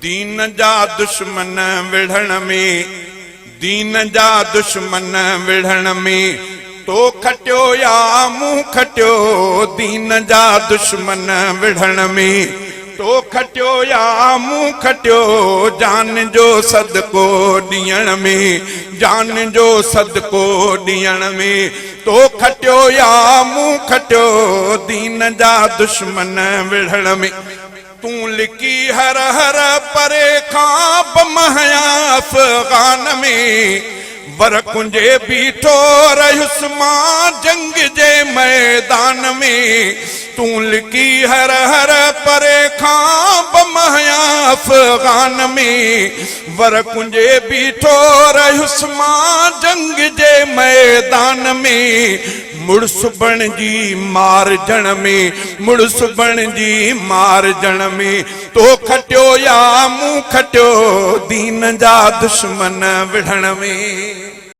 दीन जा दुश्मन विढ़ण में, दीन जा दुश्मन विढ़ण में तो खटियो या मुंह खटियो। दीन जा दुश्मन विढ़ण में तो खटियो या मुंह खटियो। जान जो सदको ॾियण में, जान जो सदको ॾियण में तो खटियो या मुंह खटियो। दीन जा दुश्मन विढ़ण में तू लिकी हर हर परे खां बमहया अफ़गान में। वर कुंजे बीठो रहियुसि मां जंग जे मैदान में। तू लिकी हर हर परे खां बमहया अफ़गान में। वर कुंजे बीठो रहियुसि मां जंग जे मैदान में। मुड़स बणजी मारजण में, मुड़स बणजी मारजण में तो खटियो या मुंह खटियो। दीन जा दुश्मन विढ़ण में।